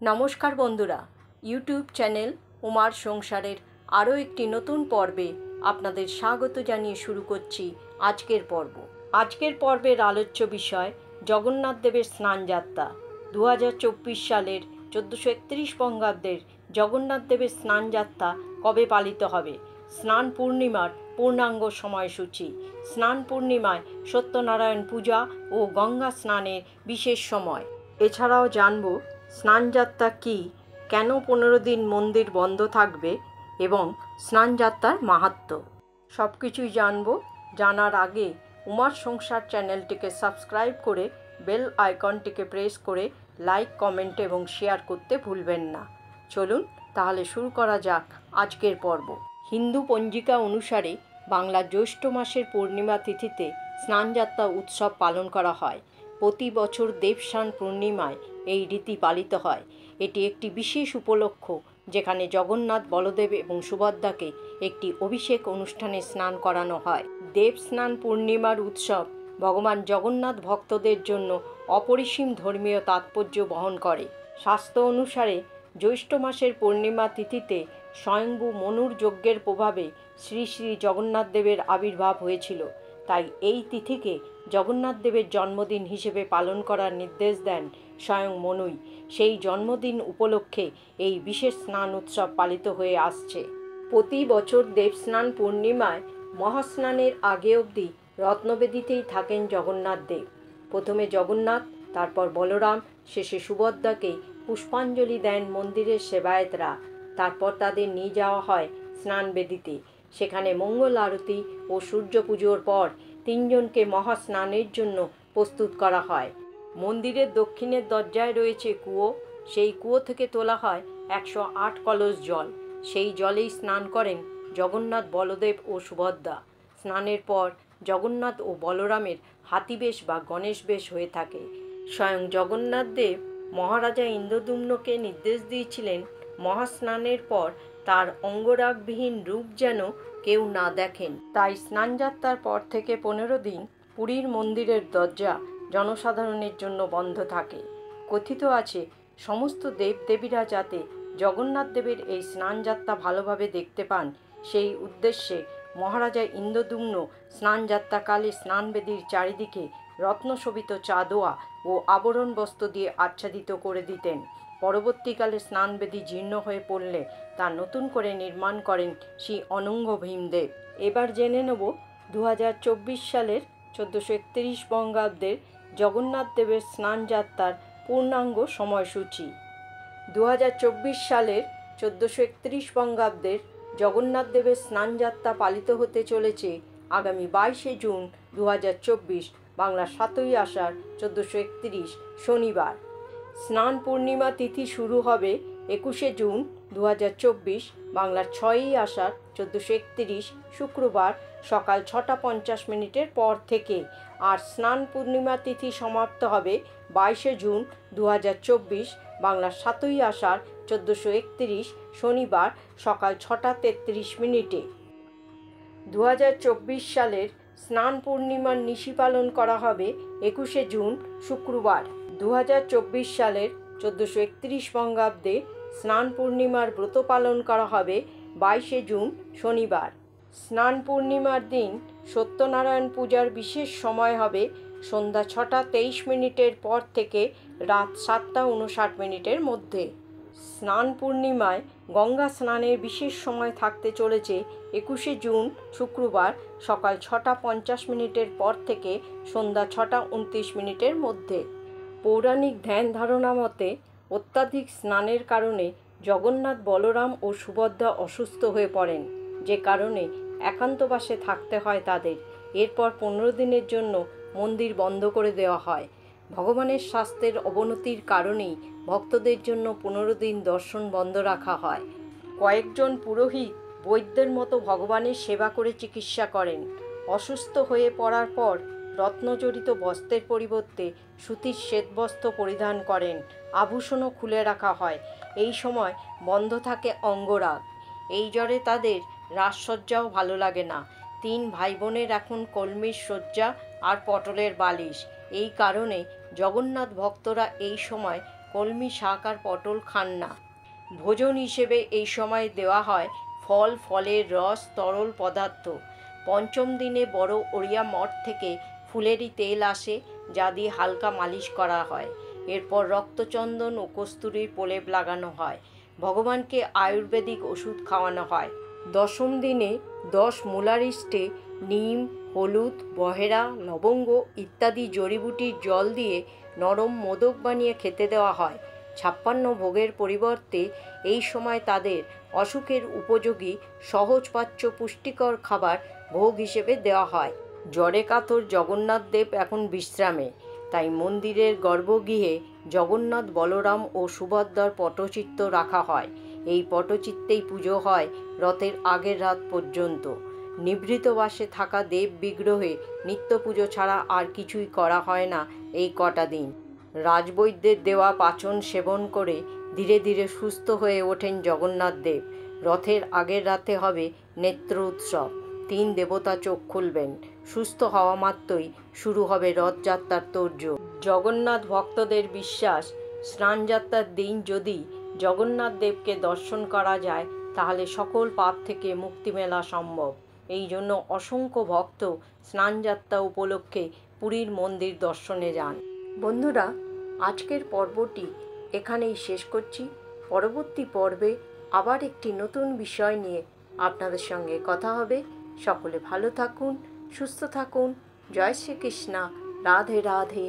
নমস্কার বন্ধুরা, YouTube channel উমার সংসারের আরও একটি নতুন পর্বে আপনাদের স্বাগত জানিয়ে শুরু করছি আজকের পর্ব। আজকের পর্বের আলোচ্য বিষয় জগন্নাথ দেবের স্নানযাত্রা। 2024 সালের 1431 বঙ্গাব্দের জগন্নাথ দেবের স্নানযাত্রা কবে পালিত হবে, স্নান পূর্ণিমার পূর্ণাঙ্গ সময়সূচি, স্নান পূর্ণিমায় সত্যনারায়ণ পূজা ও গঙ্গা স্নানের বিশেষ সময়। এছাড়াও জানব স্নানযাত্রা কী, কেন 15 দিন মন্দির বন্ধ থাকবে এবং স্নানযাত্রার মাহাত্ম্য। সব কিছুই জানব। জানার আগে উমার সংসার চ্যানেলটিকে সাবস্ক্রাইব করে বেল আইকনটিকে প্রেস করে লাইক, কমেন্ট এবং শেয়ার করতে ভুলবেন না। চলুন তাহলে শুরু করা যাক আজকের পর্ব। হিন্দু পঞ্জিকা অনুসারে বাংলা জ্যৈষ্ঠ মাসের পূর্ণিমা তিথিতে স্নানযাত্রা উৎসব পালন করা হয়। প্রতি বছর দেবস্নান পূর্ণিমায় এই রীতি পালিত হয়। এটি একটি বিশেষ উপলক্ষ যেখানে জগন্নাথ, বলদেব এবং সুভদ্রাকে একটি অভিষেক অনুষ্ঠানে স্নান করানো হয়। দেবস্নান পূর্ণিমার উৎসব ভগবান জগন্নাথ ভক্তদের জন্য অপরিসীম ধর্মীয় তাৎপর্য বহন করে। শাস্ত্র অনুসারে জ্যৈষ্ঠ মাসের পূর্ণিমা তিথিতে স্বয়ম্ভু মনুর যজ্ঞের প্রভাবে শ্রী শ্রী জগন্নাথ দেবের আবির্ভাব হয়েছিল। তাই এই তিথিকে জগন্নাথ দেবের জন্মদিন হিসেবে পালন করার নির্দেশ দেন স্বয়ং মনুই। সেই জন্মদিন উপলক্ষে এই বিশেষ স্নান উৎসব পালিত হয়ে আসছে। প্রতি বছর দেবস্নান পূর্ণিমায় মহাস্নানের আগে অবধি রত্নবেদিতেই থাকেন জগন্নাথ দেব। প্রথমে জগন্নাথ, তারপর বলরাম, শেষে সুভদ্রাকে পুষ্পাঞ্জলি দেন মন্দিরের সেবায়েতরা। তারপর তাদের নিয়ে যাওয়া হয় স্নানবেদিতে। সেখানে মঙ্গল আরতি ও সূর্য পুজোর পর তিনজনকে মহাস্নানের জন্য প্রস্তুত করা হয়। মন্দিরের দক্ষিণের দরজায় রয়েছে কুয়ো। সেই কুয়ো থেকে তোলা হয় 108 কলস জল। সেই জলেই স্নান করেন জগন্নাথ, বলদেব ও সুভদ্রা। স্নানের পর জগন্নাথ ও বলরামের হাতিবেশ বা গণেশ বেশ হয়ে থাকে। স্বয়ং জগন্নাথ দেব মহারাজা ইন্দ্রদ্যুম্নকে নির্দেশ দিয়েছিলেন মহাস্নানের পর তার অঙ্গরাগবিহীন রূপ যেন কেউ না দেখেন। তাই স্নানযাত্রার পর থেকে 15 দিন পুরীর মন্দিরের দরজা জনসাধারণের জন্য বন্ধ থাকে। কথিত আছে সমস্ত দেবদেবীরা যাতে জগন্নাথ দেবের এই স্নানযাত্রা ভালোভাবে দেখতে পান, সেই উদ্দেশ্যে মহারাজা ইন্দ্রদ্যুম্ন স্নানযাত্রাকালে স্নানবেদির চারিদিকে রত্নশোভিত চাঁদোয়া ও আবরণ বস্ত্র দিয়ে আচ্ছাদিত করে দিতেন। পরবর্তীকালে স্নানবেদি জীর্ণ হয়ে পড়লে তা নতুন করে নির্মাণ করেন শ্রী অনঙ্গ ভীমদেব। এবার জেনে নেব 2024 সালের 1431 বঙ্গাব্দের জগন্নাথ দেবের স্নানযাত্রার পূর্ণাঙ্গ সময়সূচি। 2024 সালের 1431 বঙ্গাব্দের জগন্নাথ দেবের স্নানযাত্রা পালিত হতে চলেছে আগামী 22শে জুন 2024, বাংলা 7ই আষাঢ় 1431 শনিবার। স্নান পূর্ণিমা তিথি শুরু হবে 21শে জুন 2024, বাংলার 6ই আষাঢ় 1431 শুক্রবার সকাল 6:50 পর থেকে। আর স্নান পূর্ণিমা তিথি সমাপ্ত হবে 22শে জুন 2024, বাংলার 7ই আষাঢ় 1431 শনিবার সকাল 6:33। 2024 সালের স্নান পূর্ণিমার নিশি পালন করা হবে 21শে জুন শুক্রবার। 2024 সালের 1431 বঙ্গাব্দে স্নান পূর্ণিমার ব্রত পালন করা হবে 22শে জুন শনিবার। স্নান পূর্ণিমার দিন সত্যনারায়ণ পূজার বিশেষ সময় হবে সন্ধ্যা 6:23 পর থেকে রাত 7:59 মধ্যে। স্নান পূর্ণিমায় গঙ্গা স্নানের বিশেষ সময় থাকতে চলেছে 21শে জুন শুক্রবার সকাল 6:50 পর থেকে সন্ধ্যা 6:29 মধ্যে। পৌরাণিক ধ্যান ধারণা মতে অত্যাধিক স্নানের কারণে জগন্নাথ, বলরাম ও সুভদ্রা অসুস্থ হয়ে পড়েন, যে কারণে একান্তবাসে থাকতে হয় তাদের। এরপর 15 দিনের জন্য মন্দির বন্ধ করে দেওয়া হয়। ভগবানের স্বাস্থ্যের অবনতির কারণেই ভক্তদের জন্য 15 দিন দর্শন বন্ধ রাখা হয়। কয়েকজন পুরোহিত বৈদ্যের মতো ভগবানের সেবা করে চিকিৎসা করেন। অসুস্থ হয়ে পড়ার পর রত্নজড়িত বস্ত্রের পরিবর্তে সুতির শ্বেতবস্ত্র পরিধান করেন। আভূষণও খুলে রাখা হয়। এই সময় বন্ধ থাকে অঙ্গরাগ। এই জ্বরে তাদের রাজসজ্জাও ভালো লাগে না। 3 ভাই বোনের এখন কলমির শয্যা আর পটলের বালিশ। এই কারণে জগন্নাথ ভক্তরা এই সময় কলমি শাক আর পটল খান না। ভোজন হিসেবে এই সময় দেওয়া হয় ফল, ফলের রস, তরল পদার্থ। পঞ্চম দিনে বড় ওড়িয়া মঠ থেকে ফুলেরই তেল আসে, যা দিয়ে হালকা মালিশ করা হয়। এরপর রক্তচন্দন ও কস্তুরীর প্রলেপ লাগানো হয়। ভগবানকে আয়ুর্বেদিক ওষুধ খাওয়ানো হয়। দশম দিনে 10 মূলারিষ্টে নিম, হলুদ, বহেরা, লবঙ্গ ইত্যাদি জড়িবুটির জল দিয়ে নরম মোদক বানিয়ে খেতে দেওয়া হয়। 56 ভোগের পরিবর্তে এই সময় তাদের অসুখের উপযোগী সহজপাচ্য পুষ্টিকর খাবার ভোগ হিসেবে দেওয়া হয়। জ্বরে কাতর জগন্নাথ দেব এখন বিশ্রামে, তাই মন্দিরের গর্ভগৃহে জগন্নাথ, বলরাম ও সুভদ্রার পটচিত্র রাখা হয়। এই পটচিত্রেই পুজো হয় রথের আগের রাত পর্যন্ত। নিভৃত বাসে থাকা দেব বিগ্রহে নিত্য পুজো ছাড়া আর কিছুই করা হয় না এই কটা দিন। রাজবৈদ্যের দেওয়া পাচন সেবন করে ধীরে ধীরে সুস্থ হয়ে ওঠেন জগন্নাথ দেব। রথের আগের রাতে হবে নেত্র উৎসব। 3 দেবতা চোখ খুলবেন। সুস্থ হওয়া মাত্রই শুরু হবে রথযাত্রার তোড়জোড়। জগন্নাথ ভক্তদের বিশ্বাস, স্নানযাত্রার দিন যদি জগন্নাথ দেবকে দর্শন করা যায় তাহলে সকল পাপ থেকে মুক্তি মেলা সম্ভব। এই জন্য অসংখ্য ভক্ত স্নানযাত্রা উপলক্ষে পুরীর মন্দির দর্শনে যান। বন্ধুরা, আজকের পর্বটি এখানেই শেষ করছি। পরবর্তী পর্বে আবার একটি নতুন বিষয় নিয়ে আপনাদের সঙ্গে কথা হবে। সকলে ভালো থাকুন, সুস্থ থাকুন। জয় শ্রীকৃষ্ণ। রাধে রাধে।